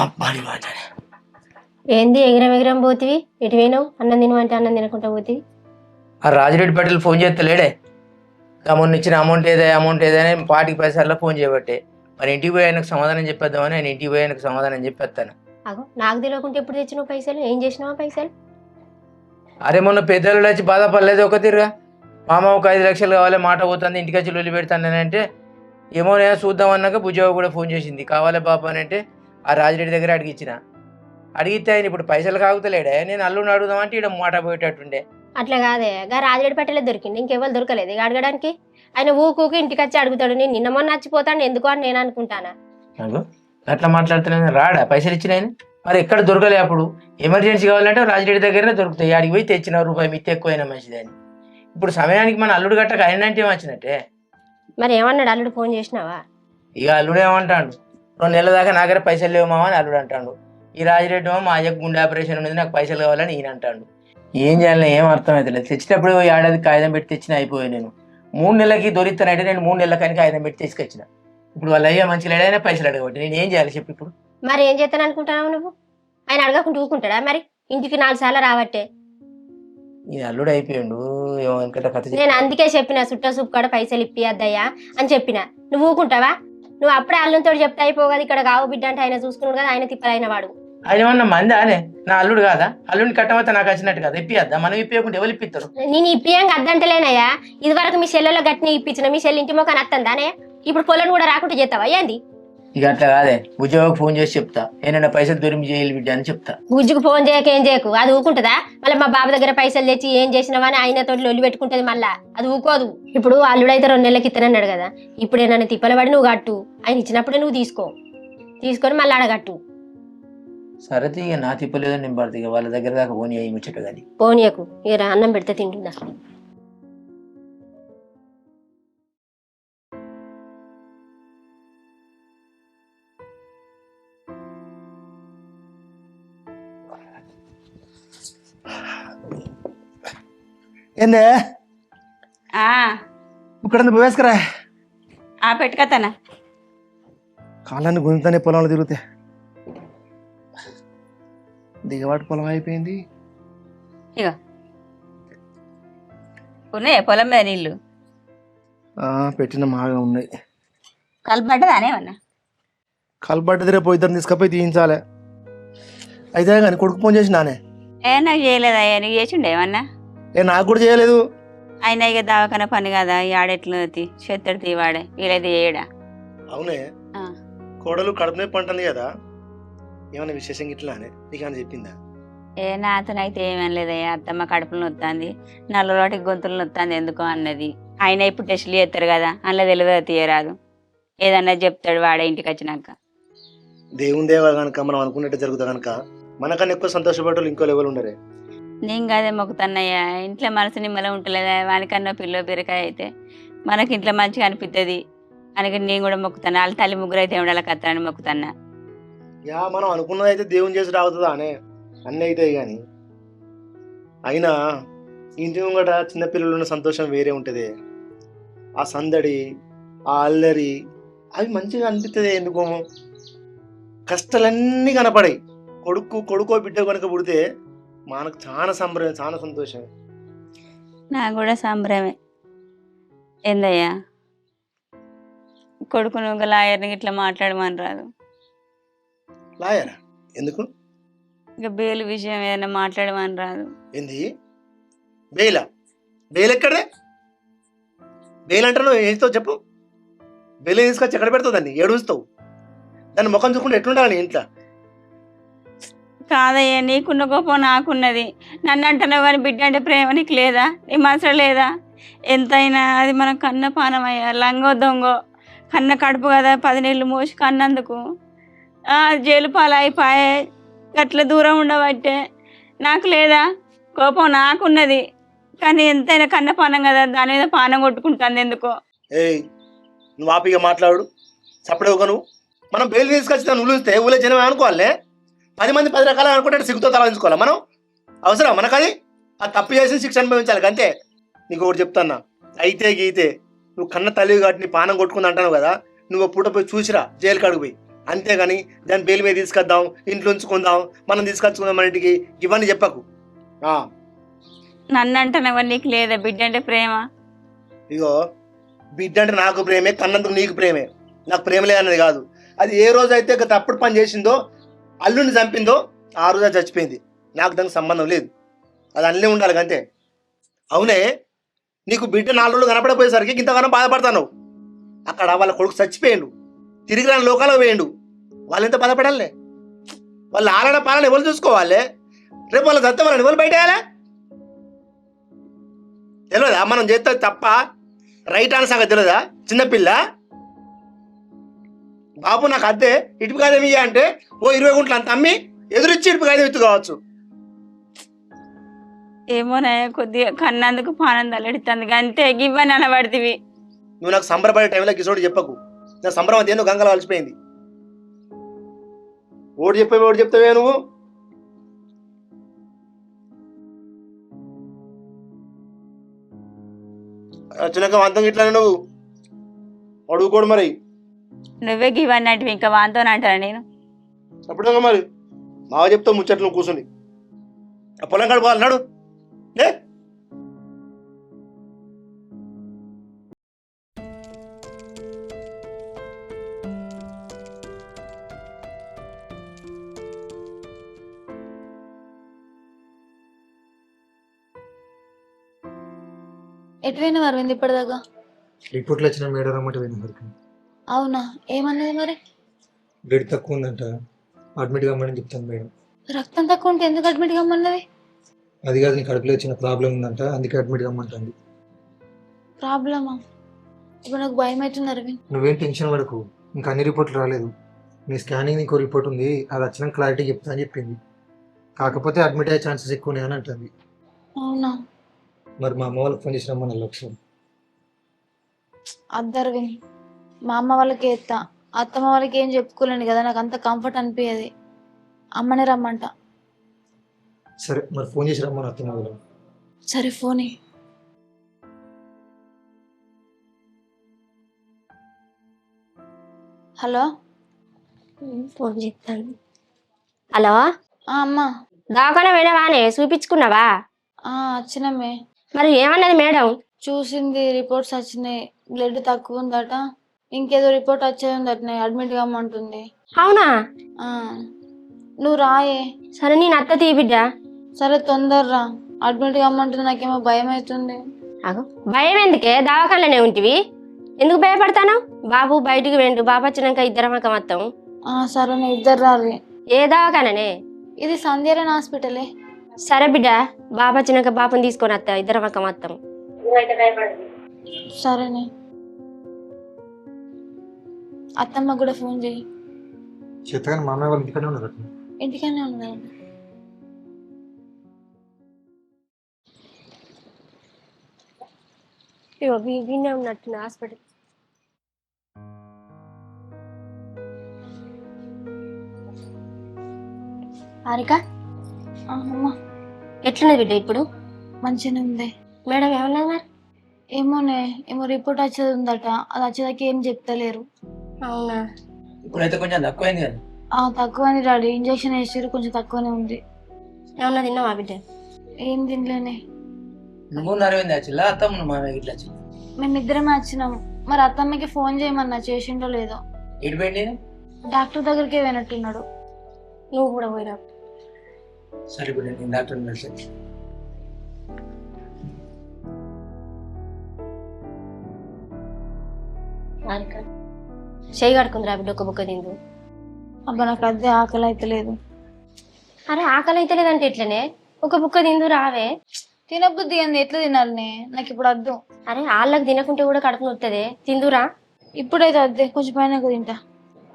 అబ్బాడి మాట ఏంది ఎగిరం ఎగిరం పోతివి? ఎటు పోయినావు? అన్నం తినమంటే అన్నం తినకుండా పోతివి. ఆ రాజిరెడ్డి పటేల్ ఫోన్ చేస్తలేడే మొన్న ఇచ్చిన అమౌంట్ ఏదని పార్టీకి పైసల్లో ఫోన్ చేయబట్టే మరి ఇంటికి పోయి ఆయనకు సమాధానం చెప్పేద్దామని ఆయన ఇంటికి పోయి ఆయనకు సమాధానం చెప్పేస్తాను. అగో నాకు తెలియకుంటే ఎప్పుడు తెచ్చినావు పైసలు? ఏం చేసినావా పైసలు? అరే మొన్న పెద్దలు వచ్చి బాధపడలేదు ఒక తీరుగా మామ ఒక 5 లక్షలు కావాలి మాట పోతుంది ఇంటికి వచ్చి లొల్లి పెడతాను అంటే ఏమో నేను చూద్దాం అన్నాక భుజావ కూడా ఫోన్ చేసింది కావాలి బాబు అని అంటే ఆ రాజిరెడ్డి దగ్గర అడిగితే ఆయన ఇప్పుడు పైసలు కాగుతలేడే నేను అల్లుని అడుగుదామంటే ఇక్కడ మాట పోయేటట్టుండే. అట్లా కాదే, గా రాజరెడ్డి పట్టేలే దొరికింది, ఇంకెవరు దొరకలేదు ఇక అడగడానికి. ఆయన ఊకూకి ఇంటికి వచ్చి అడుగుతాడు, నేను నిన్న మొన్న నచ్చిపోతాను ఎందుకు అని నేను అనుకుంటానా. అట్లా మాట్లాడుతున్నాను రాడా పైసలు ఇచ్చిన ఆయన మరి ఎక్కడ దొరకలే. అప్పుడు ఎమర్జెన్సీ కావాలంటే రాజిరెడ్డి దగ్గరనే దొరుకుతాయి. ఆడికి పోయి తెచ్చిన రూపాయి మిత్తి ఎక్కువైనా మంచిదని. ఇప్పుడు సమయానికి మన అల్లుడు గట్టక ఆయన అంటే వచ్చినట్టే. మరి ఏమన్నాడు అల్లుడు? ఫోన్ చేసినావా? ఇక అల్లుడు ఏమంటాడు, 2 నెలల దాకా నా దగ్గర పైసలు లేవు మావా అని అల్లుడు అంటాడు. ఈ రాజిరెడ్డి మా అయ్యకు గుండె ఆపరేషన్ ఉండేది నాకు పైసలు కావాలని ఈయన అంటాడు. ఏం చేయాలి ఏం అర్థమవుతలేదు. తెచ్చినప్పుడు ఏడాది కాగితం పెట్టి తెచ్చిన అయిపోయాయి. నేను 3 నెలలకి దొరికితానంటే నేను 3 నెలల కానీ కాగితం పెట్టి తీసుకొచ్చిన. ఇప్పుడు వాళ్ళ అయ్యా మంచి లేడైనా పైసలు అడగబట్టి నేను ఏం చేయాలి చెప్పి ఇప్పుడు? మరి ఏం చేస్తాను అనుకుంటున్నావు నువ్వు? ఆయన అడగకుండా ఊరుకుంటాడా? మరి ఇంటికి 4 సార్లు రావట్టే ఈ అల్లుడు అయిపోయాడు. నేను అందుకే చెప్పిన సుట్ట సూప్ కాడ పైసలు ఇప్పియద్దయ్యా అని చెప్పిన. నువ్వు ఊకుంటావా? నువ్వు అప్పుడే అల్లునితో చెప్తే అయిపోగదు. ఇక్కడ కావు బిడ్డ అంటే ఆయన చూసుకున్నాడు కదా, ఆయన తిప్పలైన వాడు. ఆయన ఏమన్నా మంది అనే నా అల్లుడు కాదా? అల్లుడిని కట్టమత నాకు వచ్చినట్టు కదా ఇప్పియద్దా? మనం ఇప్పియకుంటే ఎవరు ఇప్పిస్తారు? నేను ఇప్పియంగా అద్దంటలేనయ్యా. ఇది వరకు మీ చెల్లెలో గట్టిని ఇప్పించిన, మీ చెల్లి ఇంటి మొక్క నత్తందానే. ఇప్పుడు పొలం కూడా రాకుండా చేస్తావా ఏంది? ఇక అట్లా కాదే, ఉద్యోగకు ఫోన్ చేసి చెప్తా ఏమైనా పైసలు దొరికి చేయాలి బిడ్డ అని చెప్తా. గుజ్జుకు ఫోన్ చేయక ఏం చేయకు, అది ఊకుంటుందా? మళ్ళీ మా బాబు దగ్గర పైసలు తెచ్చి ఏం చేసినావా అని ఆయనతో లొల్లి పెట్టుకుంటది. మళ్ళా అది ఊకోదు. ఇప్పుడు అల్లుడైతే 2 నెలలకి ఇస్తానన్నాడు కదా, ఇప్పుడు ఏమైనా తిప్పల పడి నువ్వు కట్టు. ఆయన ఇచ్చినప్పుడే నువ్వు తీసుకొని మళ్ళీ అడగట్టు. సరే ఇక నా తిప్పలేదో నేను పడుతుంది. ఇక వాళ్ళ దగ్గర దాకా పోనీ అయ్యి ముచ్చట కానీ పోనీయకు. ఇక అన్నం పెడితే తింటుందా? ఏందే ఇక్కడ పోవేసుకురా. పెట్టుకతానా కాళ్ళని గుంజుతానే పొలంలో తిరుగుతే దిగవాటి పొలం అయిపోయింది. ఇక ఉన్నాయా పొలం మీద నీళ్ళు? పెట్టిన మాగా ఉన్నాయి. కలపడ్డదానేమన్నా? కలపడ్డది రేపు ఇద్దరు తీసుకపోయి తీయించాలి. అయితే కానీ కొడుకు ఫోన్ చేసి నానే నాకు చేయలేదా? నీకు చేసిండే ఏమన్నా? నాకు కూడా చేయలేదు. అయినా ఇక దావకన పని కదా, ఈ ఆడెట్లు చెత్తడు తీవాడే వీలైతే చేయడా? అవునే కోడలు కడుపునే పంటని కదా, ఏమైనా విశేషం ఇట్లానే నీకు చెప్పిందా? నాతోనైతే ఏమని లేదయ్యా. అత్తమ్మ కడుపులు నొత్తాంది, నల్లలోటికి గొంతులు నొత్తాంది ఎందుకో అన్నది. ఆయన ఇప్పుడు టెస్టులు చేస్తారు కదా, అందులో తెలియదు తీయరాదు. ఏదన్నా చెప్తాడు వాడే ఇంటికి వచ్చినాక. దేవుని దేవ కనుక మనం అనుకున్నట్టు జరుగుతా కనుక మనకన్నా ఎక్కువ సంతోషపడేవాళ్ళు ఇంకో లెవెల్ ఉండరే. నేను కాదే మొక్కుతాన్నయ్యా. ఇంట్లో మనసు నిమ్మలో ఉంటలేదా? వానికన్నా పిల్లో బిరకాయ అయితే మనకి ఇంట్లో మంచిగా అనిపిస్తుంది అందుకని నేను కూడా మొక్కుతాను. వాళ్ళ తల్లి ముగ్గురు అయితే ఉండాలి కత్తానని మొక్కుతాన్నా. మనం అనుకున్నది అయితే దేవుని చేసి రావుతుందా అనే అన్నీ అవుతాయి. కానీ అయినా ఇంటి ముంగట చిన్నపిల్లలు ఉన్న సంతోషం వేరే ఉంటుంది. ఆ సందడి, ఆ అల్లరి అవి మంచిగా అనిపిస్తుంది. ఎందుకో కష్టాలన్నీ కనపడాయి. కొడుకో బిడ్డ కనుక పుడితే మనకు చాలా సంబరమే, చాలా సంతోషమే. నాకు కూడా సంబరమే. ఏందయ్యా కొడుకును ఒక లాయర్ని ఇట్లా మాట్లాడమని రాదు? లాయరా? ఎందుకు? ఇక బెయిల్ విషయం ఏదైనా మాట్లాడమని రాదు? ఏంది బెయిలా? బెయిల్ ఎక్కడే? బెయిల్ అంటే నువ్వు ఏస్తావు చెప్పు? బెయిల్ తీసుకొచ్చి ఎక్కడ పెడతావు? దాన్ని ఏడుస్తావు? దాన్ని ముఖం చూసుకుంటే ఎట్లుండాలి ఇంట్లో? కాదయ్యా, నీకున్న గొప్ప నాకున్నది. నన్ను అంటున్నావు కానీ బిడ్డ అంటే ప్రేమ నీకు లేదా? నీ మనసులో లేదా? ఎంతైనా అది మనం కన్న పానమయ్యా. లంగో దొంగో కన్న కడుపు కదా, 10 నెలలు మోసి కన్నందుకు జైలు పాలైపోయే. అట్లా దూరం ఉండబట్టే నాకు లేదా కోపం? నాకున్నది కానీ ఎంతైనా కన్న పానం కదా, దాని మీద పానం కొట్టుకుంటుంది ఎందుకో. నువ్వు ఆపిగా మాట్లాడు. సపడే ఒక నువ్వు మనం బెయిల్ తీసుకొచ్చి నువ్వు చూస్తే ఊళ్ళో జనం అనుకోవాలి. 10 మంది 10 రకాలు అనుకుంటే సిగ్గుతో తలంచుకోవాలి. మనం అవసరం మనకు అది తప్పు చేసి శిక్ష అనుభవించాలి అంతే. నీకు ఒకటి చెప్తాన్నా, అయితే గీతే నువ్వు కన్న తల్లి కాబట్టి నీ పానం కొట్టుకుంది అంటాను కదా, నువ్వు పూట పోయి చూసిరా జైలు కాడికి పోయి. అంతేగాని దాని పేరు మీద తీసుకొద్దాం, ఇంట్లో ఉంచుకుందాం, మనం తీసుకొచ్చుకుందాం మన ఇంటికి, ఇవన్నీ చెప్పకు. నన్ను అంటున్నావా నీకు లేదా బిడ్డ అంటే ప్రేమ? ఇగో బిడ్డ అంటే నాకు ప్రేమే, కన్నందుకు నీకు ప్రేమే. నాకు ప్రేమ లేదన్నది కాదు. అది ఏ రోజు అయితే తప్పుడు పని చేసిందో, అల్లుని చంపిందో ఆ రోజు అది చచ్చిపోయింది. నాకు దానికి సంబంధం లేదు. అది అల్లే ఉండాలి అంతే. అవునే, నీకు బిడ్డ 4 రోజులు కనపడపోయేసరికి ఇంతగానో బాధపడతాను. అక్కడ వాళ్ళ కొడుకు చచ్చిపోయిండు, తిరిగి రాని లోకాలకు పోయిండు. వాళ్ళు ఎంత బాధపడాలే? వాళ్ళు ఆలన పాలన ఎవరు చూసుకోవాలి? రేపు వాళ్ళు చస్తే వాళ్ళని ఎవరు బయట వేయాలి? తెలియదా మనం చేస్తే తప్ప రైట్ ఆన్సర్ సంగతి తెలియదా? చిన్నపిల్ల బాబు నాకు అద్దె ఇటుపు కాదేమి అంటే ఓ 20 గుంటలు అంత అమ్మి ఎదురిచ్చి ఇటుపు కాదే ఎత్తు కావచ్చు. ఏమోనే, కొద్దిగా కన్నందుకు పానం తల్లెడుతుంది అంతే. ఇవ్వని అనబడితివి. నువ్వు నాకు సంబరపడే టైంలో కిసోడు చెప్పకు. నా సంబరం అదేందో గంగలో కలిసిపోయింది. ఓడి చెప్పేవి ఓడి చెప్తావే నువ్వు. వచ్చినాక వంతం ఇట్లానే నువ్వు అడుగుకోడు మరి. నువ్వే ఇవన్నీ అంటే ఇంకా వాంతో అంటాను నేను. అప్పుడు మరి మావ చెప్తావు ముచ్చట్లు నువ్వు కూర్చొని. ఆ పొలం కడుకోవాలన్నాడు ఏ ఎటువైనా అరవింద్ ఇప్పటిదాకా? రిపోర్ట్లు వచ్చిన మేడం రమ్మంటే పోయిన వరకు. అవునా, ఏమన్నది మరి? బ్లడ్ తక్కువ ఉందంట, అడ్మిట్ కమ్మని చెప్తాను మేడం. రక్తం తక్కువ ఉంటే ఎందుకు అడ్మిట్ కమ్మన్నది? అది కాదు, నీ కడుపులో వచ్చిన ప్రాబ్లం ఉందంట, అందుకే అడ్మిట్ కమ్మంటుంది. ప్రాబ్లమా? ఇప్పుడు నాకు భయం అవుతుంది అరవింద్. నువ్వేం టెన్షన్ పడకు, ఇంకా అన్ని రిపోర్ట్లు రాలేదు. నీ స్కానింగ్ ఇంకో రిపోర్ట్ ఉంది, అది వచ్చిన క్లారిటీ చెప్తా అని చెప్పింది. కాకపోతే అడ్మిట్ అయ్యే ఛాన్సెస్ ఎక్కువ ఉన్నాయని అంటుంది. అవునా? మరి మా అమ్మ వాళ్ళకి ఫోన్ చేసి రమ్మని ఒకసారి. అద్దు అరవింద్, మా అమ్మ వాళ్ళకి ఎత్తా, అత్తమ్మ వాళ్ళకి ఏం చెప్పుకోలేను కదా, నాకు అంత కంఫర్ట్ అనిపించదు. అమ్మనే రమ్మంట. సరే మరి ఫోన్ చేసి రమ్మని అత్తమ్మ వాళ్ళు. సరే ఫోన్. హలో, ఫోన్ చెప్తాను. హలో, అమ్మా. దవాఖాన పోయినావానే? చూపించుకున్నావా? వచ్చినమ్మే. మరి ఏమన్నది మేడం? చూసింది, రిపోర్ట్స్ వచ్చినాయి, బ్లడ్ తక్కువ ఉందట, ఇంకేదో రిపోర్ట్ వచ్చేది ఉందట, అడ్మిట్ కమ్మంటుంది. అవునా? నువ్వు రాయే. సరే నేను అత్త తీ బిడ్డ. సరే తొందరరా, అడ్మిట్ కమ్మంటుంది, నాకేమో భయం అవుతుంది. అగో భయం ఎందుకే? దవాఖానలోనే ఉంటివి, ఎందుకు భయపడతాను? బాబు బయటికి వెండు, బాబు వచ్చినాక ఇద్దరం ఒక మొత్తం. సరే ఇద్దరు రాలి. ఏ దవాఖాననే? ఇది సంధ్యారాయణ హాస్పిటలే. సరే బిడ్డ, బాబు వచ్చినాక బాబుని తీసుకొని వస్తా, ఇద్దరం ఒక మొత్తం. సరేనే. అత్తమ్మ కూడా ఫోన్ చేయి. చేతగాని మా అమ్మాయి వాళ్ళ ఇంటికనే ఉన్నారు. ఇంటికనే ఉన్నారు. వినే ఉన్నట్టు హాస్పిటల్. హారిక, అమ్మా ఎట్లున్నది బిడ్డ ఇప్పుడు? మంచిగానే ఉంది. మేడం ఏమన్నది మరి? ఏమోనే, ఏమో రిపోర్ట్ వచ్చేది ఉందట, అది వచ్చేదాకా ఏం చెప్తలేరు. అవునా? ఇప్పుడైతే కొంచెం తక్కువైంది కదా. తక్కువని డాడీ, ఇంజక్షన్ వేసారు, కొంచెం తక్కువనే ఉంది. ఏమన్నా తిన్నావా బిడ్డ? ఏం తినలేనే. నువ్వు అరవింద్ వచ్చిల్లా, అత్తమ్మ మామయ్య ఇట్లా వచ్చింది. మేమిద్దరమే వచ్చినాము. మరి అత్తమ్మకి ఫోన్ చేయమన్నా, చేసిండో లేదో. ఇటు పోయింది. డాక్టర్ దగ్గరికి పోయినట్టున్నాడు. నువ్వు కూడా పోయినా? సరే బిడ్డ, నేను డాక్టర్ కలిసి. చేయి కడుకుందిరా బిడ్డ, ఒక బుక్క తిందు. అబ్బా నాకు అదే ఆకలి అయితే లేదు. అరే ఆకలి అయితే లేదంటే ఎట్లనే? ఒక బుక్క తిందు రావే. తినబుద్ధి అంది, ఎట్లా తినాలనే? నాకు ఇప్పుడు వద్దు. అరే వాళ్ళకి తినకుంటే కూడా కడుపు నొత్తదే, తిందురా. ఇప్పుడైతే వద్దే, కొంచెం పైన తింటా.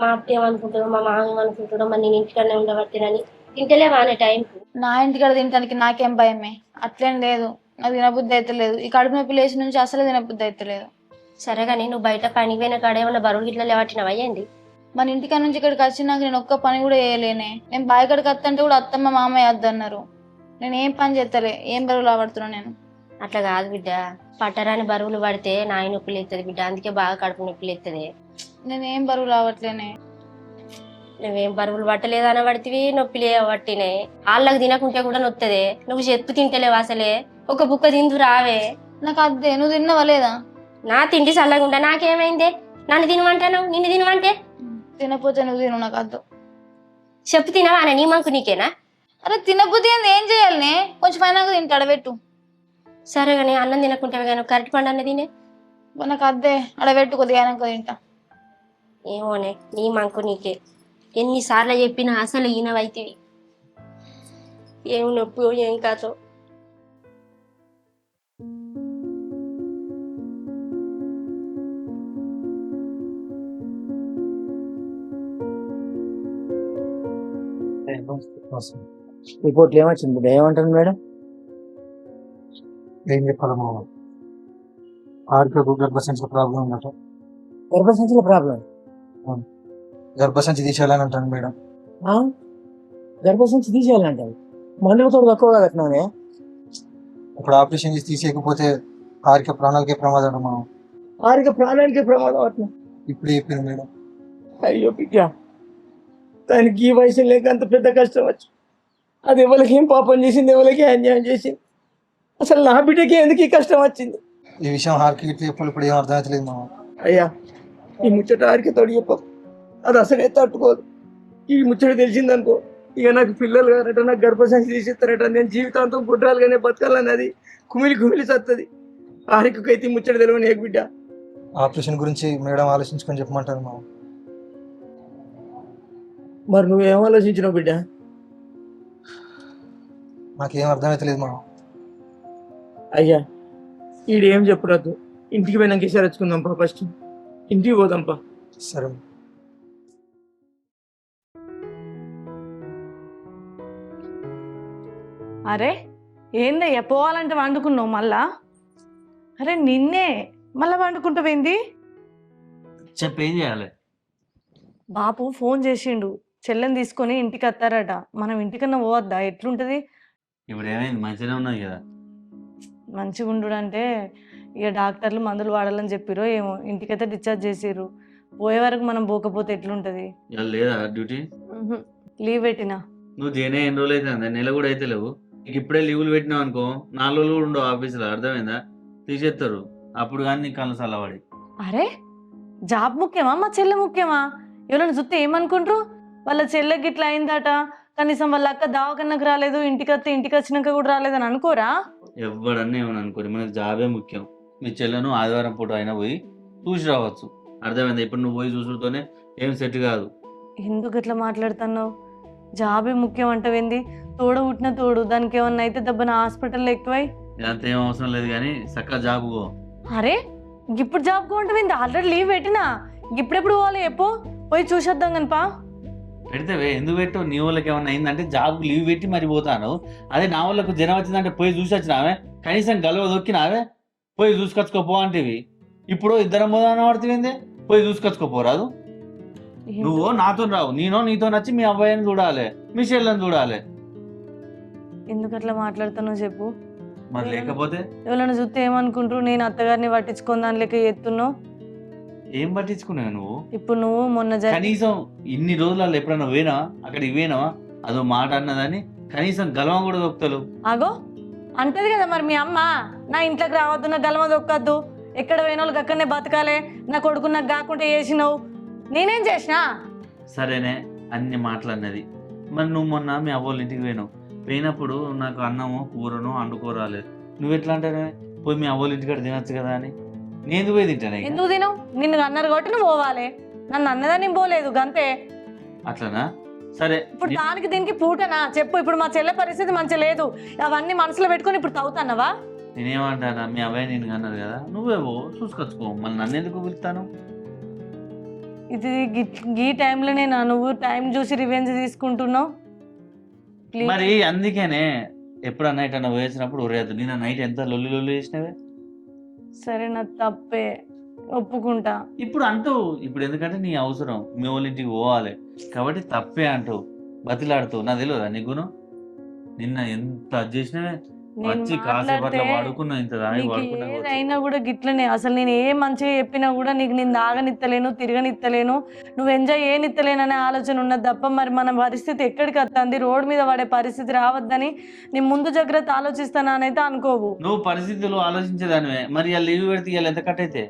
మా అత్త ఏమనుకుంటాడో, మా మామ ఏమనుకుంటాడో, మరి నేను ఇంటికన్నా ఉండబట్టినని తింటలేవా అనే టైంకు. నా ఇంటికాడ తినడానికి నాకేం భయమే, అట్లేం లేదు. నాకు తినబుద్ధి అయితే లేదు, ఈ కడుపు నొప్పి లేచి నుంచి అసలు తినబుద్ధి అయితే లేదు. సరే కానీ నువ్వు బయట పనికి పోయిన కాడ ఏమన్నా బరువులు గిట్లా లేవట్టినవా ఏంది? మన ఇంటికాడ నుంచి ఇక్కడికి వచ్చినాక నేను ఒక్క పని కూడా చేయలేనే. నేను బావి కాడికి వస్తుంటే కూడా అత్తమ్మ మామయ్య వద్దన్నారు. నేను ఏం పని చేస్తలే, ఏం బరువులు ఆడుతున్నా నేను. అట్లా కాదు బిడ్డ, పట్టరాని బరువులు పడితే నాయి నొప్పులు ఎత్తది బిడ్డ, అందుకే బాగా కడుపు నొప్పులు ఎత్తది. నేను ఏం బరువులు ఆవట్లేనే. నువ్వేం బరువులు పట్టలేదు అనబడితివి నొప్పి లేవట్టినే వాళ్ళకి తినకుంటే కూడా నొత్తదే నువ్వు చెప్పు తింటలేవు అసలే ఒక బుక్క తిందు రావే నాకు అద్దే నువ్వు తిన్నావా లేదా? నా తిండి చల్లగుండా నాకేమైందే నన్ను తినమంటాను నిన్ను తినమంటే తినపోతే నువ్వు తిను, నాకు అద్దు. చెప్పు తినవా నీ మంకు నీకేనా? అరే తినబుద్ధి ఏంది, ఏం చేయాలనే? కొంచెం పైన తింటాడు పెట్టు. సరే కానీ అన్నం తినకుంటే కానీ కరెక్ట్ పండు అన్న తినే. నాకు అద్దే అడబెట్టు, కొద్దిగా అయినాక తింటా. ఏమోనే నీ మంకు నీకే ఎన్నిసార్లు చెప్పినా అసలు ఈయనవైతివి. ఏం నొప్పి ఏం కాదో. రిపోర్ట్లు ఏమొచ్చింది బిడ్డ? ఏమంటారు మేడం? ఏం చెప్పాలి మామ, ఆర్కకు గర్భసంచి ప్రాబ్లం ఉందట. గర్భసంచిలో ప్రాబ్లం? గర్భసంచి తీసేయాలని అంటాను మేడం. గర్భసంచి తీసేయాలంటారు? మందులతో తక్కువ కదట్నానే. ఇప్పుడు ఆపరేషన్ చేసి తీసేయకపోతే ఆరిక ప్రాణాలకే ప్రమాదం మనం. ఆరిక ప్రాణానికి ప్రమాదం అట్లా ఇప్పుడే చెప్పింది మేడం. అయ్యో బిడ్డ, దానికి ఈ వయసు లేక అంత పెద్ద కష్టం వచ్చు. అది ఎవరికి ఏం పాపం చేసింది, ఎవరికి అన్యాయం చేసింది? అసలు నా బిడ్డకి ఎందుకు ఈ కష్టం వచ్చింది? ఈ విషయం హార్కి ఇట్లా చెప్పాలి, ఇప్పుడు ఏం అర్థమవుతలేదు మామ. అయ్యా ఈ ముచ్చట ఆరికి తోడు చెప్ప, అది అసలే తట్టుకోదు. ఈ ముచ్చట తెలిసిందనుకో, ఇక నాకు పిల్లలు కారట, నాకు గర్భసంచి తీసిస్తారట, నేను జీవితాంతం గుడ్రాలుగానే బతకాలన్నది కుమిలి కుమిలి సత్తది. ఆరికైతే ఈ ముచ్చట తెలియని ఏ బిడ్డ. ఆపరేషన్ గురించి మేడం ఆలోచించుకొని చెప్పమంటారు మామ. మరి నువ్వేం ఆలోచించినావు బిడ్డ? నాకేం అర్థమవుతలేదు మామ. అయ్యా ఈడేం చెప్పరాదు, ఇంటికి పోయినాక సరచుకుందాంపా. ఫస్ట్ ఇంటికి పోదాంపా. సరే. అరే ఏందయ్యా పోవాలంటే వండుకున్నావు మళ్ళా? అరే నిన్నే మళ్ళా వండుకుంటావేంది? చెప్పేం చేయాలి? బాపు ఫోన్ చేసిండు, చెల్లెని తీసుకొని ఇంటికి వస్తారట. మనం ఇంటికన్నా పోవద్దా? ఎట్లుంటది? ఇప్పుడు ఏమైంది? మంచిగానే ఉన్నది కదా. మంచిగా ఉండు అంటే ఇక డాక్టర్లు మందులు వాడాలని చెప్పిరో ఏమో, ఇంటికైతే డిశ్చార్జ్ చేసిర్రు. పోయే వరకు మనం పోకపోతే ఎట్లుంటది? ఇవాళ లేదా డ్యూటీ? లీవ్ పెట్టినా. నువ్వు దేనే ఎన్ని రోజులు అవుతుంది? నెల కూడా అయితే లేవు. నీకు ఇప్పుడే లీవులు పెట్టినావు అనుకో, 4 రోజులు కూడా ఉండవు ఆఫీసులో. అర్థమైందా? తీసేస్తారు అప్పుడు కానీ నీకు కళ్ళు చల్లబడి. అరే జాబ్ ముఖ్యమా మా చెల్లె ముఖ్యమా? ఎవరైనా చూస్తే ఏమనుకుంటారు? వాళ్ళ చెల్లెకి ఇట్లా అయిందట, కనీసం వాళ్ళ అక్క దావకన్నకు రాలేదు, ఇంటికి వచ్చినాక కూడా రాలేదని అనుకోరా? ఎవడన్నా ఏమని అనుకోరు, మనకు జాబే ముఖ్యం. మీ చెల్లెను ఆదివారం పూట అయినా పోయి చూసి రావచ్చు. అర్థమైందా? ఇప్పుడు నువ్వు పోయి చూసుడుతోనే ఏం సెట్ కాదు. ఎందుకు ఇట్లా మాట్లాడుతున్నావు? జాబే ముఖ్యం అంటావేంది? తోడ పుట్టిన తోడు, దానికి ఏమన్నా అయితే దెబ్బన హాస్పిటల్లో ఎక్కువై. ఇదంతా ఏం అవసరం లేదు కానీ చక్కగా జాబ్ పో. అరే ఇప్పుడు జాబ్ కొంటవింది, ఆల్రెడీ లీవ్ పెట్టినా. ఇప్పుడెప్పుడు పోవాలి చెప్పు, పోయి చూసేద్దాం కనిపా. పెడితే ఎందుకు పెట్టావు? నీ వాళ్ళకి ఏమన్నా అయిందంటే జాబ్కి లీవ్ పెట్టి మరి పోతాను. అదే నా వాళ్ళకు జ్వరం వచ్చిందంటే పోయి చూసి వచ్చినావే, కనీసం గలవ దొక్కినావే, పోయి చూసుకొచ్చుకోపో అంటేవి. ఇప్పుడు ఇద్దరం పోదామని పడుతుంది, పోయి చూసుకొచ్చుకోపోరాదు. నువ్వు నాతో రావు, నేను నీతో నచ్చి మీ అబ్బాయిని చూడాలి, మీ చెల్లెని చూడాలి. ఎందుకు అట్లా మాట్లాడుతున్నావు చెప్పు? మరి లేకపోతే ఎవరైనా చూస్తే ఏమనుకుంటారు? నేను అత్తగారిని పట్టించుకొని దాని లెక్క ఎత్తున్నావు. ఏం పట్టించుకున్నావు నువ్వు? ఇప్పుడు నువ్వు మొన్న కనీసం ఇన్ని రోజులలో ఎప్పుడన్నా పోయినా అక్కడికి పోయినావా? అదో మాట అన్నదని కనీసం గలవం కూడా దొక్కుతావు. ఆగో అంటది కదా మరి మీ అమ్మ, నా ఇంట్లోకి రావద్దు, నా గలమ దొక్కద్దు, ఎక్కడ పోయిన వాళ్ళకి అక్కడనే బతకాలే, నా కొడుకు నాకు కాకుండా చేసినావు. నేనేం చేసినా? సరేనే అన్ని మాటలన్నది. మరి నువ్వు మొన్న మీ అవ్వోళ్ళ ఇంటికి పోయినప్పుడు నాకు అన్నము కూరను వండుకోరాలేదు. నువ్వు ఎట్లా అంటానే పోయి మీ అవ్వోళ్ళ ఇంటికాడ తినచ్చు కదా అని. నేను పోయి తింటానే. ఎందుకు తినవు? నిన్ను అన్నారు కాబట్టి నువ్వు పోవాలి. నన్ను అన్నదాన్ని పోలేదు గంతే. అట్లనా? సరే ఇప్పుడు దానికి దీనికి పూటనా చెప్పు? ఇప్పుడు మా చెల్లె పరిస్థితి మంచి లేదు, అవన్నీ మనసులో పెట్టుకొని ఇప్పుడు తవ్వుతానవా? నేనేమంటానా, మీ అబ్బాయి నేను అన్నారు కదా, నువ్వేవో చూసుకొచ్చుకో, మళ్ళీ నన్ను ఎందుకు పిలుస్తాను? ఇది ఈ టైంలోనే నా నువ్వు టైం చూసి రివెంజ్ తీసుకుంటున్నావు. మరి అందుకేనే ఎప్పుడన్నా ఎటన్నా వేసినప్పుడు ఉరేయద్దు. నేను నైట్ ఎంత లొల్లి చేసినవే. సరే నా తప్పే, ఒప్పుకుంటా. ఇప్పుడు అంటూ ఇప్పుడు ఎందుకంటే నీ అవసరం, మీ వాళ్ళ ఇంటికి పోవాలి కాబట్టి తప్పే అంటూ బతిలాడుతూ. నా తెలియదా నీకును? నిన్న ఎంత అది చేసినవే, నేను వచ్చి కాసేపు మాట్లాడితే అట్లా పడుకున్నా ఇంత దాని నీకు పడుకున్నా ఏదైనా కూడా గిట్లనే. అసలు నేను ఏ మంచిగా చెప్పినా కూడా నీకు నేను తాగనిత్తలేను, తిరగనిత్తలేను, నువ్వు ఎంజాయ్ చేయనిత్తలేననే ఆలోచన ఉన్నది తప్ప మరి మన పరిస్థితి ఎక్కడికి వస్తుంది, రోడ్డు మీద పడే పరిస్థితి రావద్దని నేను ముందు జాగ్రత్త ఆలోచిస్తానైతే అనుకోవు. నువ్వు పరిస్థితులు ఆలోచించేదానివే, మరి ఇవాళ లీవ్ పెడితే ఇవాళ ఎంత కట్ అయితే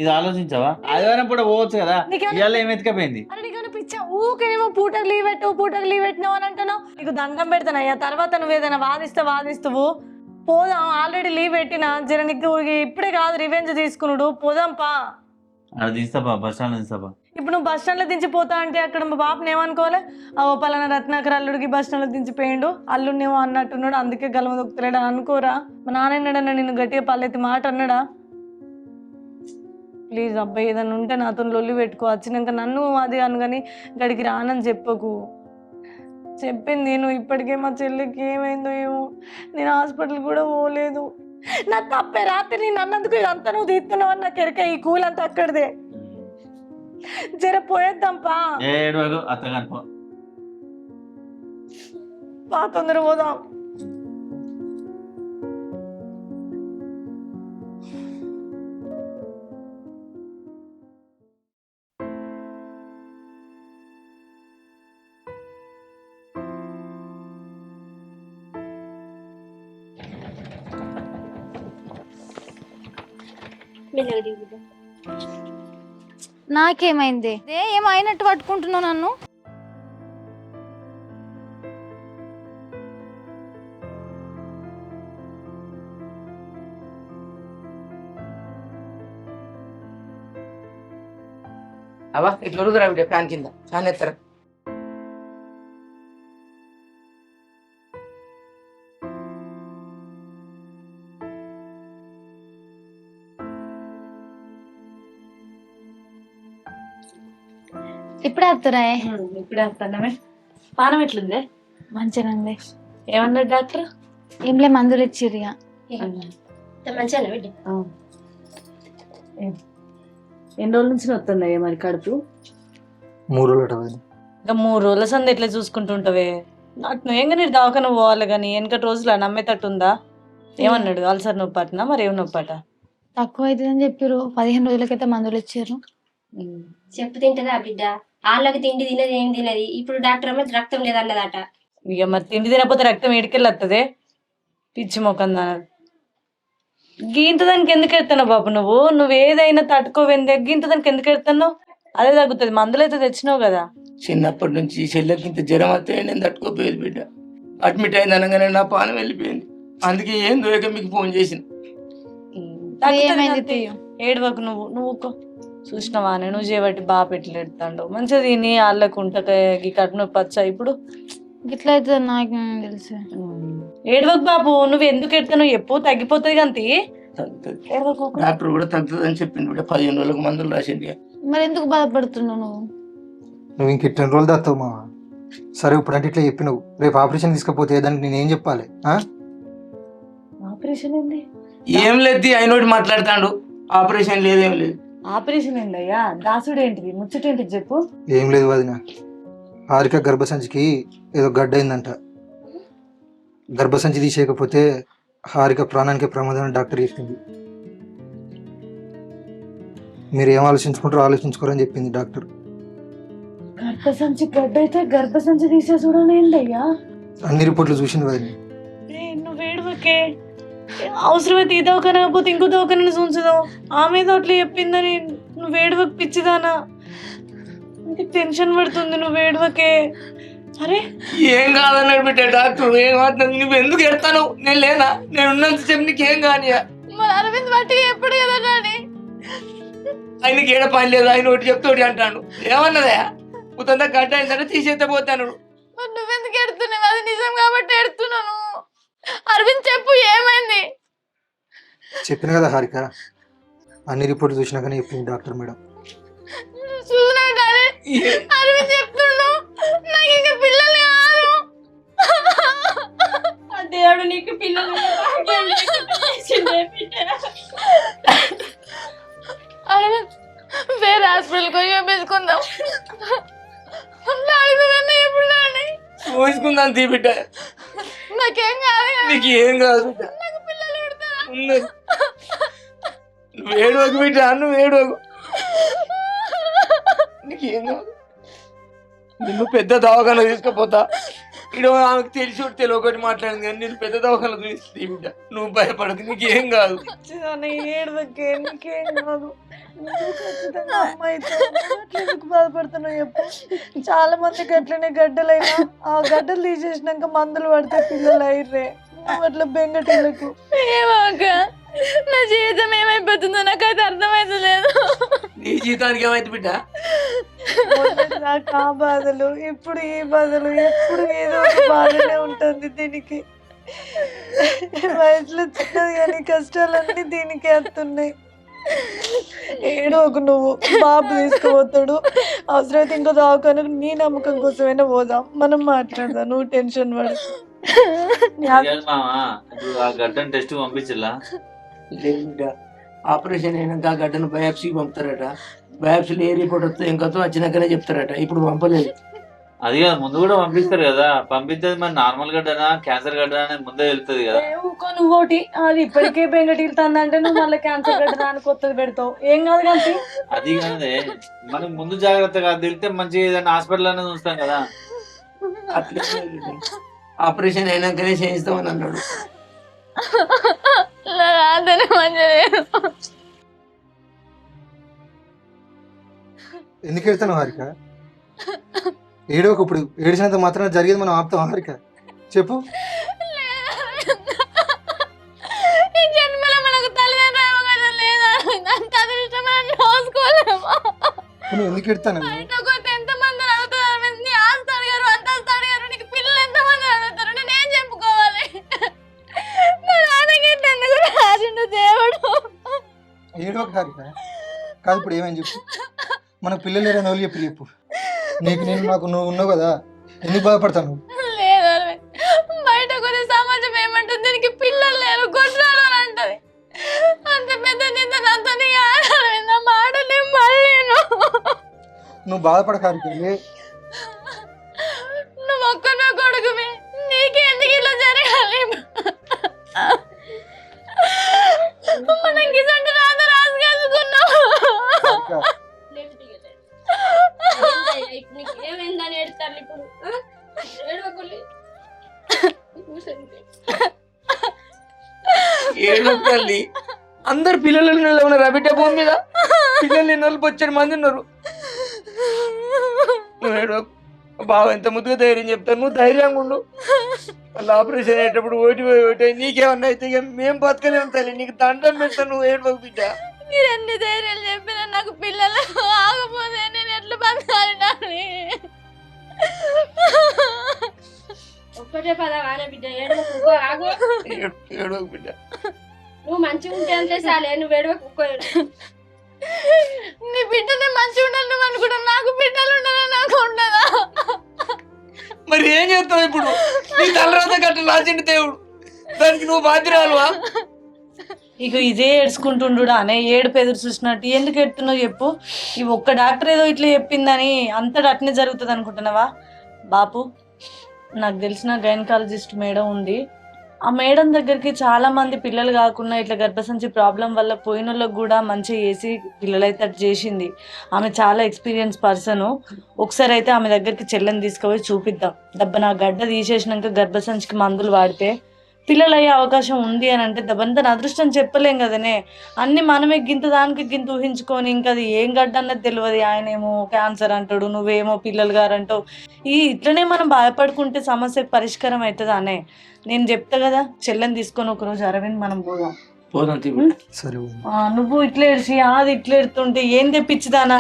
ఇది ఆలోచించావా? ఆదివారం కూడా పోవచ్చు కదా, ఇవాళ ఏం ఎత్తుకపోయింది? అరే నీకు పిచ్చా, ఊకేమో పూటకు లీవ్ పెట్టినావు అని అంటున్నావు. నీకు దండం పెడతానయ్యా, తర్వాత నువ్వు ఏదైనా వాదిస్తావు. పోదాం, ఆల్రెడీ లీవ్ పెట్టినా, జర నీకు ఇప్పుడే కాదు రివెంజ్ తీసుకున్నాడు, పోదాం పా. అది తీస్తాపా, బస్ స్టాండ్ తీస్తాపా. ఇప్పుడు నువ్వు బస్ స్టాండ్లో దించిపోతా అంటే అక్కడ మా బాబుని ఏమనుకోవాలి, ఓ పలానా రత్నాకర్ అల్లుడికి బస్ స్టాండ్లో దించిపోయిండు, అల్లుడినేమో అన్నట్టున్నాడు, అందుకే గలమ దొక్కుతలేడు అని అనుకోరా? మా నాన్న అన్నాడన్నా నిన్ను గట్టిగా పల్లెత్తి మాట అన్నాడా? ప్లీజ్ అబ్బాయి, ఏదన్నా ఉంటే నాతో లొల్లి పెట్టుకో, వచ్చినాక నన్ను అది అను కానీ గడికి రానని చెప్పకు. చెప్పింది నేను ఇప్పటికే మా చెల్లికి ఏమైందో ఏమో, నేను హాస్పిటల్ కూడా పోలేదు. నా తప్పే, రాత్రి నేను అన్నందుకు ఇదంతా నువ్వు తీస్తున్నావు అని నాకు ఎరక, ఈ కూలంతా అక్కడిదే. జర పోయేద్దాంపా, పా తొందర పోదాం. నాకేమైంది? ఏమో అయినట్టు పట్టుకుంటున్నావు నన్ను. అవా ఇట్లా ఉరుకురా బిడ్డ, ఫ్యాన్ కింద ఫ్యాన్ ఎత్తరా. ఇప్పుడే వస్తున్నా. ఇప్పుడే వస్తానమే. పానం ఎట్లుంది? మంచిగా ఉంది. ఏమన్నాడు డాక్టర్? ఏంలే మందులు ఇచ్చిర్రు ఇక. మంచిగా బిడ్డ. ఎన్ని రోజుల నుంచి వస్తున్నాయి మరి కడుపు? 3 రోజులు. ఇంకా 3 రోజుల సంది ఎట్లా చూసుకుంటుంటావే? నాకు నువ్వేంగా నీ దవాఖాన పోవాలి కానీ వెనకటి రోజులు నమ్మేటట్టుందా? ఏమన్నాడు? అల్సర్ నొప్పి అట్నా మరి ఏం నొప్పి అట? తక్కువ అవుతుందని చెప్పారు. 15 రోజులకైతే మందులు ఇచ్చారు. చెప్పు తింటదా బిడ్డ? వాళ్ళకి తిండి తినది ఏం తినది. ఇప్పుడు డాక్టర్ అమ్మ రక్తం లేదన్నదట. ఇక మరి తిండి తినకపోతే రక్తం ఏడికెళ్ళి వస్తుంది? పిచ్చి మొక్కం దాని. గీంత దానికి ఎందుకు ఎడుతున్నావు బాబు? నువ్వు ఏదైనా తట్టుకోవేందే, గీంత దానికి ఎందుకు ఎడుతున్నావు? అదే తగ్గుతుంది. మందులు అయితే తెచ్చినావు కదా. చిన్నప్పటి నుంచి చెల్లెకి ఇంత జ్వరం వస్తే నేను తట్టుకోపోయేది బిడ్డ. అడ్మిట్ అయింది అనగానే నా పానం వెళ్ళిపోయింది. అందుకే ఏం దొరక మీకు ఫోన్ చేసిన. ఏడవకు నువ్వు చూసినావా? నువ్వు చేయబట్టి బాగా పెట్టి ఎడతాడు. మంచిగా తిని వాళ్ళకు ఉంటక కడుపు నొప్పి వచ్చా ఇప్పుడు ఇట్లా అవుతుంది నాకు తెలుసు. ఏడవకు బాబు, నువ్వు ఎందుకు ఎడతావు? ఎప్పుడు తగ్గిపోతుంది కంతి. డాక్టర్ కూడా తగ్గుతుంది అని చెప్పింది బిడ్డ. 15 రోజులకు మందులు రాసింది. మరి ఎందుకు బాధపడుతున్నావు నువ్వు ఇంక 10 రోజులు దాస్తావు మా. సరే ఇప్పుడు అంటే ఇట్లా చెప్పినావు, రేపు ఆపరేషన్ తీసుకపోతే దానికి నేనేం చెప్పాలి? ఆపరేషన్ ఏంది? ఏం లేదు, అయినోటి మాట్లాడతాడు. ఆపరేషన్ లేదేం లేదు. ఆపరేషన్ ఏందయ్యా? దాసుడు ఏంటిది? ముచ్చట ఏంటిది చెప్పు. ఏం లేదు వదిన, హారిక గర్భసంచికి ఏదో గడ్డ అయిందంట. గర్భసంచి తీసేయకపోతే హారిక ప్రాణానికి ప్రమాదం అని డాక్టర్ చెప్పింది. మీరు ఏం ఆలోచించుకుంటారో ఆలోచించుకోరని చెప్పింది డాక్టర్. గర్భసంచి గడ్డ అయితే గర్భసంచి తీసే చూడలేందయ్యా. అన్ని రిపోర్ట్లు చూసింది వదిన. నువ్వు ఏడవకే, అవసరమైతే ఈ దవాఖాన కాకపోతే ఇంకో దవాఖాన చూంచుదాం. ఆమె అట్లా చెప్పిందని నువ్వు ఏడవకు పిచ్చిదానా. టెన్షన్ పడుతుంది, నువ్వు ఏడవకే. అరే ఏం కాదన్నాడు బిడ్డ డాక్టర్. ఏం కాదు, నువ్వు ఎందుకు ఎడతాను? నేను లేనా? నేను ఉన్నంత చెప్పి నీకేం కానీ. మరి అరవింద్ బట్టి ఎప్పుడు కదా డాడీ, ఆయనకి ఏడ పని లేదు, ఆయన ఒకటి చెప్తాడు అంటాడు. ఏమన్నదా? ఉతంతా గడ్డ అయిందంటే తీసేస్తే పోతాను. నువ్వెందుకు ఎడుతున్నావు? అది నిజం కాబట్టి ఎడుతున్నాను. అరవింద్ చెప్పు, ఏమైంది? చెప్పిన కదా హారిక, అన్ని రిపోర్ట్లు చూసినాకనే చెప్పింది డాక్టర్ మేడం. చూస్తున్నావు డాడీ, అరవింద్ చెప్తున్నావు నాకు ఇంకా పిల్లలు కాదు. దేవుడు నీకు పిల్లలు అరవింద్ వేరే హాస్పిటల్కి పోయి చూపించుకుందాం. డాడీ నువ్వన్నా ఎప్పుడు డాడీ చూసుకుందాం తీ బిడ్డ. నాకేం కాదు కదా. నీకు ఏం కాదు బిడ్డ. నాకు పిల్లలు పుడతారా? ఉన్నది. నువ్వు ఏడవకు బిడ్డ, నువ్వు ఏడవకు. నీకు ఏం కాదు. నిన్ను పెద్ద దవాఖాన తీసుకుపోతా. ఇక్కడ ఆమెకు తెలిసి తెలియకటి మాట్లాడింది కానీ నేను పెద్ద దవాఖాన చూపిస్తుంది బిడ్డ. నువ్వు భయపడకు, నీకు ఏం కాదు. ఏడవకే, నీకేం కాదు. నువ్వు ఖచ్చితంగా అమ్మాయితో అట్లా ఎందుకు బాధపడుతున్నావు చెప్పు. చాలా మందికి అట్లనే గడ్డలైనా ఆ గడ్డలు తీసేసినాక మందులు పడితే పిల్లలు అయ్యే. నువ్వు అట్లా బెంగటీలకు. ఏమో అక్క, నా జీవితం ఏమైపోతుందో నాకైతే అర్థమైతలేదు. నీ జీవితానికి ఏమైంది బిడ్డ? నాకు ఆ బాధలు, ఇప్పుడు ఈ బాధలు, ఎప్పుడు ఏదో ఒక బాధనే ఉంటుంది దీనికి. వయసులో చిన్నది కానీ కష్టాలన్నీ దీనికి వస్తున్నాయి. ఏడోకు, నువ్వు బాబు తీసుకుపోతాడు. అవసరమైతే ఇంకో దావకాను నీ నమ్మకం కోసమైనా పోదాం, మనం మాట్లాడదాం. నువ్వు టెన్షన్ పడు. మామా ఇప్పుడు ఆ గడ్డను టెస్ట్ పంపించలా? లేదు బిడ్డ, ఆపరేషన్ అయినాక ఆ గడ్డను బయాప్సీకి పంపుతారట. బయాప్సీలో ఏ రిపోర్ట్ వస్తే ఇంకొక వచ్చినాకనే చెప్తారట. ఇప్పుడు పంపలేదు. అది కాదు, ముందు కూడా పంపిస్తారు కదా. పంపించేది మరి నార్మల్ గడ్డనా క్యాన్సర్ గడ్డనా అనేది ముందే వెళ్తుంది కదా. నువ్వు ఒకటి అది ఇప్పటికే బెంగటిల్తుందంటే నువ్వు మళ్ళీ క్యాన్సర్ గడ్డ రాని కొత్తది పెడతావు. ఏం కాదు కానీ అది కాదే, మనం ముందు జాగ్రత్తగా తెలితే మంచిగా ఏదైనా హాస్పిటల్ అనేది ఉంచుతాం కదా. అట్లే ఆపరేషన్ అయినాకనే చేయిస్తామని అన్నాడు. రాదని మంచిగా ఎందుకు వెళ్తాను హారిక? ఏడవకు. ఇప్పుడు ఏడిచినంత మాత్రం జరిగేది మనం ఆపుతాం హారిక? చెప్పు. ఈ జన్మలో మనకు తల్లిదండ్రులు లేదా? అంత అదృష్టం మనం చూసుకోలేమా? నువ్వు ఎందుకు ఎడతాను? బయటకు వస్తే ఎంతమంది అడుగుతారు, నీ ఆస్తి అడిగారు, అంతస్తు అడిగారు, నీకు పిల్లలు ఎంతమంది అడుగుతారు, నేనేం చెప్పుకోవాలి? నా నాన్నకి ఎందుకు రాసిండు దేవుడు? ఏడవకు హారిక. కాదు ఇప్పుడు ఏమని చెప్పు. మనకు పిల్లలు లేరని వాళ్ళు చెప్పు. నీకు నేను నాకు నువ్వు ఉన్నావు కదా, ఎందుకు బాధపడతాను? లేదు అరవింద్, బయటకు వస్తే సమాజం ఏమంటుంది, దీనికి పిల్లలు లేరు, కొట్లాడు అని అంటది. అంత పెద్ద నింద నాతో అరవింద్, మాటలే మళ్ళీ నువ్వు బాధపడక హారిక. నువ్వు ఒక్కనే కొడుకువి, నీకే ఎందుకు ఇలా జరగాలి? మనం గిసంటి రాత రాసుకెళ్ళుకున్నావు. ఏమైందని ఏడుస్తారు ఇప్పుడు? ఏడో తల్లి, అందరు పిల్లలు ఉన్నారు ఆ బిడ్డ భూమి మీద. పిల్లలు లేని వాళ్ళు వచ్చాడు మంది ఉన్నారు. నువ్వు ఏడో బావ, ఎంత ముద్దుగా ధైర్యం చెప్తాను. నువ్వు ధైర్యంగా ఉండు. వాళ్ళు ఆపరేషన్ అయ్యేటప్పుడు ఓటి నీకేమన్నా అయితే ఇక మేము బతకలేము తల్లి. నీకు దండం పెడతాను, నువ్వు ఏడవకు బిడ్డ. మీరు ఎన్ని ధైర్యాలు చెప్పినా నాకు పిల్లలు ఆగపోతే నేను ఎట్లా బతకాలి? ఒక్కటే పదవానే బిడ్డ, ఏడవకు. ఆగు. ఏడవకు బిడ్డ. నువ్వు మంచిగా ఉంటే అంతే చాలే, నువ్వు ఏడవకు. నీ బిడ్డనే మంచిగా ఉండాలి నువ్వు అనుకుంటా, నాకు బిడ్డలు ఉండాలి, నాకు ఉండదా? మరి ఏం చేస్తావు ఇప్పుడు? నీ తలరాత గట్ట రాసిండు దేవుడు, దానికి నువ్వు బాధ్యురాలువా? ఇక ఇదే ఏడ్చుకుంటుండు అనే ఏడుపు ఎదురు చూసినట్టు. ఎందుకు ఎడుతున్నావు చెప్పు. ఈ ఒక్క డాక్టర్ ఏదో ఇట్లా చెప్పిందని అంతటా అట్నే జరుగుతుంది అనుకుంటున్నావా? బాపు, నాకు తెలిసిన గైనకాలజిస్ట్ మేడం ఉంది. ఆ మేడం దగ్గరికి చాలా మంది పిల్లలు కాకుండా ఇట్లా గర్భసంచి ప్రాబ్లం వల్ల పోయిన వాళ్ళకి కూడా మంచిగా చేసి పిల్లలైతే అటు చేసింది. ఆమె చాలా ఎక్స్పీరియన్స్ పర్సన్. ఒకసారి అయితే ఆమె దగ్గరికి చెల్లెని తీసుకుపోయి చూపిద్దాం. దెబ్బ నా గడ్డ తీసేసినాక గర్భసంచికి మందులు వాడితే పిల్లలు అయ్యే అవకాశం ఉంది అని అంటే దెబ్బంత అదృష్టం చెప్పలేం కదనే. అన్ని మనమే గింత దానికి గింత ఊహించుకొని ఇంకా అది ఏం గడ్డ అన్నది తెలియదు. ఆయనేమో క్యాన్సర్ అంటాడు, నువ్వేమో పిల్లలు గారంటావు. ఇట్లనే మనం బాధపడుకుంటే సమస్యకు పరిష్కారం అవుతుంది అనే. నేను చెప్తా కదా, చెల్లెని తీసుకొని ఒకరోజు అరవింద్ మనం పోదాం. సరే. నువ్వు ఇట్లా ఏడ్చి అది ఇట్లా ఎడుతుంటే ఏం తెప్పించుదానా?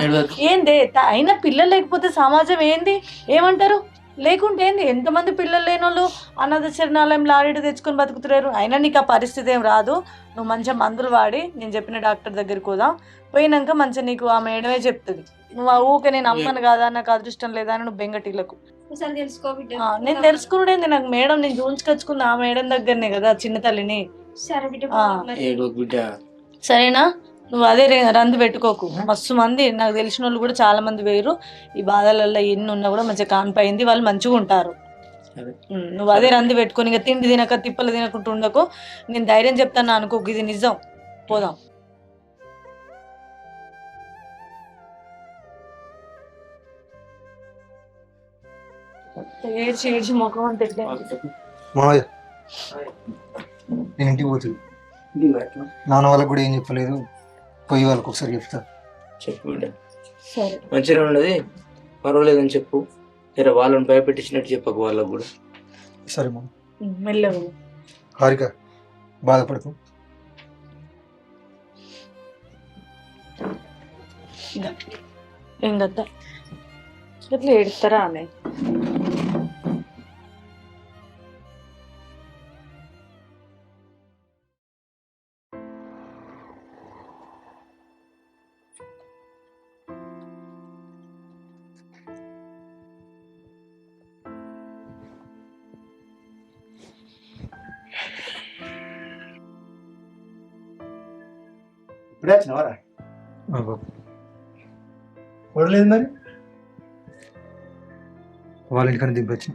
ఏందే అయినా పిల్లలు లేకపోతే సమాజం ఏంది ఏమంటారు? లేకుంటే ఏంది? ఎంతమంది పిల్లలు లేని వాళ్ళు అనాథ శరణాలయం లారీడు తెచ్చుకొని బతుకుతున్నారు. అయినా నీకు ఆ పరిస్థితి ఏం రాదు. నువ్వు మంచిగా మందులు వాడి నేను చెప్పిన డాక్టర్ దగ్గరికి పోదాం. పోయినాక మంచిగా నీకు ఆ మేడమే చెప్తుంది. నువ్వు ఆ ఊకే నేను అమ్మను కాదా, నాకు అదృష్టం లేదా అని నువ్వు బెంగటీలకు. నేను తెలుసుకునేది నాకు మేడం, నేను చూసుకొచ్చుకున్న ఆ మేడం దగ్గరనే కదా చిన్న తల్లిని. సరేనా? నువ్వు అదే రంది పెట్టుకోకు. మస్తు మంది నాకు తెలిసిన వాళ్ళు కూడా చాలా మంది వేరు. ఈ బాధలలో ఎన్ని ఉన్నా కూడా మంచిగా కానిపోయింది, వాళ్ళు మంచిగా ఉంటారు. సరే. నువ్వు అదే రంది పెట్టుకొని ఇక తిండి తినక తిప్పలు తినకుంటూ ఉండకు. నేను ధైర్యం చెప్తాను అనుకోకు, ఇది నిజం. పోదాం. ఏడ్చి ఏడ్చి ముఖం అంత ఎట్లా మామయ్య నేను ఇంటికి పోతుంది. నాన్న వాళ్ళకి కూడా ఏం చెప్పలేదు, పోయి వాళ్ళకి ఒకసారి చెప్తా. చెప్పు బిడ్డ. సరే. మంచిగా ఉన్నది, పర్వాలేదని చెప్పు. సరే, వాళ్ళని భయపెట్టించినట్టు చెప్పకు వాళ్ళకు కూడా. సరే మామ. మెల్లగా. హారిక బాధపడకు. ఏం కదా ఇట్లా ఏడుస్తారా ఆమె? ఇప్పుడే వచ్చినవారా? చూడలేదు మరి వాళ్ళ ఇంటికన్నా దింపొచ్చి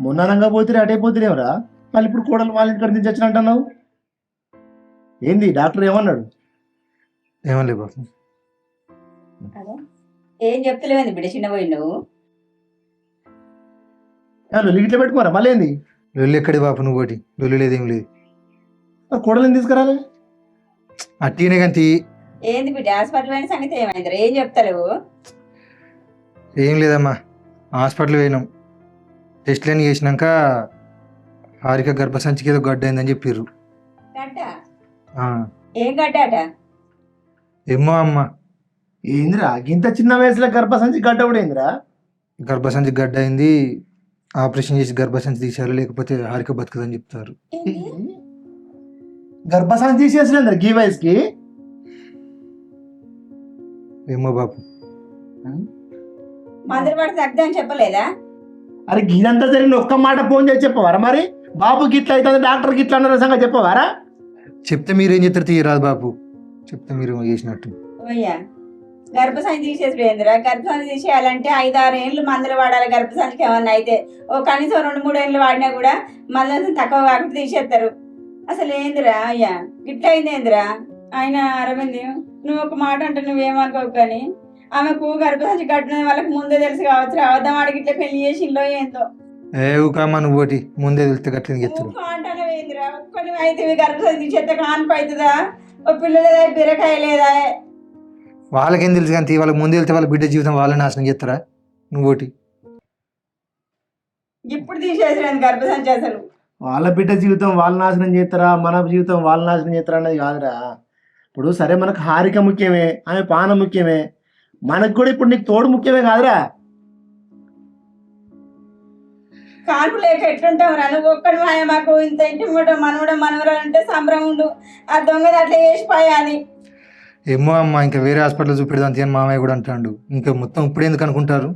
మొన్ననంగా పోతే అటైపోతున్నావురా. మళ్ళీ ఇప్పుడు కోడలు వాళ్ళ ఇంటికి నుంచి వచ్చిన అంటున్నావు ఏంది? డాక్టర్ ఏమన్నాడు? ఏమలే బాబు. ఏం చెప్తలేవండి బిడ్డ చిన్న పోయి నువ్వు లొల్లి గిట్ల పెట్టుకోరా మళ్ళీ ఏంది? లొల్లి ఎక్కడి బాపు, నువ్వు ఒకటి లొల్లి లేదేం లేదు. కోడలిని తీసుకురాలి. అట్టినే కానీ ఏంది బిడ్డ హాస్పిటల్ పోయిన సంగతి ఏమైందిరా? ఏం చెప్తలేవు? ఏం లేదమ్మా, హాస్పిటల్ పోయినాం. టెస్ట్లన్నీ చేసినాక హారిక గర్భసంచికి ఏదో గడ్డ అయిందని చెప్పిర్రు. గడ్డ? ఆ, ఏం గడ్డాట? ఏమో అమ్మ, ఏందిరా ఇంత చిన్న వయసులో గర్భసంచి గడ్డ కూడా ఏందిరా? గర్భసంచి గడ్డ అయింది, ఆపరేషన్ చేసి గర్భసంచి తీసేయాలి, లేకపోతే హారిక బతుకుదని చెప్తారు. గర్భసంచి తీసేసినందరు గీ వయసుకి? ఏమో బాపు. మందులు పడి తగ్గదని చెప్పలేదా? అరే గీదంతా జరిగిన ఒక్క మాట ఫోన్ చేసి చెప్పవారా? మరి బాబు గిట్ల అవుతుంది, డాక్టర్ గిట్ల అన్న సంగతి చెప్పవారా? చెప్తే మీరేం చెప్తారు తీయరాదు బాపు, చెప్తే మీరు చేసినట్టు. ఓయ్యా, గర్భసంచి తీసేసిపోయిందిరా. గర్భసంచి తీసేయాలంటే 5-6 ఏళ్ళు మందులు వాడాలి. గర్భసంచికి ఏమన్నా అయితే ఓ కనీసం 2-3 ఏళ్ళు వాడినా కూడా మందులు తక్కువ కాకుండా తీసేస్తారు. అసలు ఏందిరా అయ్యా గిట్ల అయింది ఏందిరా? ఆయన అరవింద్, నువ్వు ఒక మాట అంటే నువ్వేమనుకోవు, కానీ ఆమెకు గర్భసంచి కట్టిన వాళ్ళకి ముందే తెలుసు కావచ్చు. అబద్ధం ఆడికి ఇట్లా పెళ్లి చేసిందో ఏందో. ఊకమ్మా నువ్వు ఒకటి, ముందే వెళ్తే గట్లని చెప్తారు. అంటానే ఏందిరా? ఒక్కని అయితే గర్భసంచి తీసేస్తే కాన్పు అవుతుందా? ఓ పిల్లలేదా, బీరకాయ లేదా? వాళ్ళకేం తెలుసు కానీ వాళ్ళకి ముందే వెళ్తే వాళ్ళ బిడ్డ జీవితం వాళ్ళని నాశనం చేస్తారా? నువ్వు ఒకటి ఇప్పుడు తీసేసిరండి గర్భసంచి. అసలు వాళ్ళ బిడ్డ జీవితం వాళ్ళ నాశనం చేస్తారా, మన జీవితం వాళ్ళ నాశనం చేస్తారా అన్నది కాదురా. ఇప్పుడు సరే మనకు హారిక ముఖ్యమే, ఆమె పానం ముఖ్యమే, మనకు కూడా ఇప్పుడు నీకు తోడు ముఖ్యమే కాదురా. కాన్పు లేక ఎట్లుంటావు రా నువ్వు? ఒక్కని మాయ మాకు ఇంత ఇంటి మనవడం మనవరాలు అంటే సంబరం ఉండు. ఆ దొంగది అట్లా చేసిపోయాది. ఏమో అమ్మ, ఇంకా వేరే హాస్పిటల్ చూపెడదాం అని మామయ్య కూడా అంటాడు. ఇంకా మొత్తం ఇప్పుడు ఎందుకు అనుకుంటారు?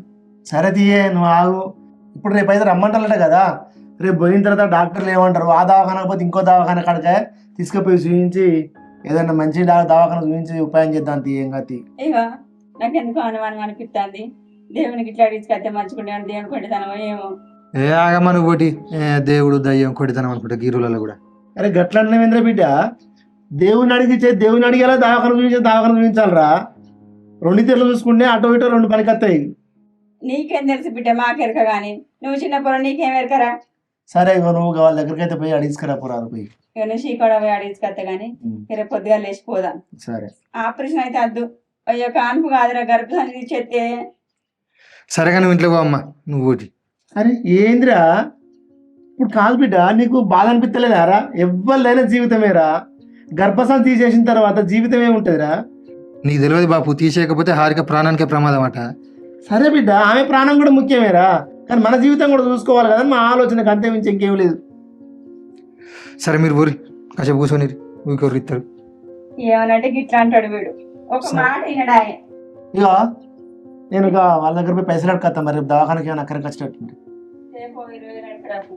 సరే తీయే, నువ్వు ఆగు. ఇప్పుడు రేపు అయితే రమ్మంటారట కదా, రేపు పోయిన తర్వాత డాక్టర్లు ఏమంటారు? ఆ దవాఖాన పోతే ఇంకో దవాఖాన కాడికే తీసుకుపోయి చూపించి ఏదన్నా మంచి దవాఖాన చూపించి ఉపాయం చేద్దాం. ఏం కాదు. ఇక నాకెందుకు అనుమానం అనిపిస్తుంది. దేవునికి ఇట్లా తీసుకొస్తే మంచుకుంటే దేవుని కొట్టితనమో ఏమో. ఏ ఆగమ్మా నువ్వు ఒకటి, దేవుడు దయ్యం కొడితనం అనుకుంటా గీరులలో కూడా. అరే గట్లన్న వేంద్ర బిడ్డ, దేవుని అడిగితే దేవుని అడిగేలా దవాఖాన చూపించే దవాఖాన చూపించాలరా. 2 తీర్లు చూసుకుంటే అటో ఇటో 2 పనికొస్తాయి. నీకేం తెలుసు బిడ్డ? మాకెరక కానీ నువ్వు చిన్న పొర నీకేం ఎరకరా? సరే ఇగో నువ్వు వాళ్ళ దగ్గరికి అయితే పోయి అడిగిసుకురా పోరాదు పోయి. ఇక నువ్వు షీకోడ పోయి అడిగిసుకొస్తా కానీ రేపు పొద్దుగా లేచిపోదాం. సరే. ఆపరేషన్ అయితే వద్దు. అయ్యో కాన్పు కాదురా, గర్భసంచి తీసేస్తే. సరేగా నువ్వు ఇంట్లో అమ్మ, నువ్వు ఒకటి. అరే ఏందిరా ఇప్పుడు? కాదు బిడ్డ, నీకు బాధ అనిపించలేదారా? ఎవ్వరైనా జీవితమేరా. గర్భసంచి తీసేసిన తర్వాత జీవితం ఏముంటుందిరా? నీకు తెలియదు బాపు, తీసేయకపోతే హారిక ప్రాణానికే ప్రమాదం అట. సరే బిడ్డ, ఆమె ప్రాణం కూడా ముఖ్యమేరా, కానీ మన జీవితం కూడా చూసుకోవాలి కదా. మా ఆలోచనకు అంతే మించి ఇంకేం లేదు. సరే మీరు ఊరి కాసేపు కూర్చొని ఊరికొరు ఇస్తారు. ఏమనంటే గిట్లా అంటాడు వీడు. ఒక మాట వినడా? ఇక నేను ఇక వాళ్ళ దగ్గర పోయి పైసలు అడుగుతా. మరి రేపు దవాఖానకి ఏమైనా అక్కడికి వచ్చినట్టు. రేపు 20 గంటలకు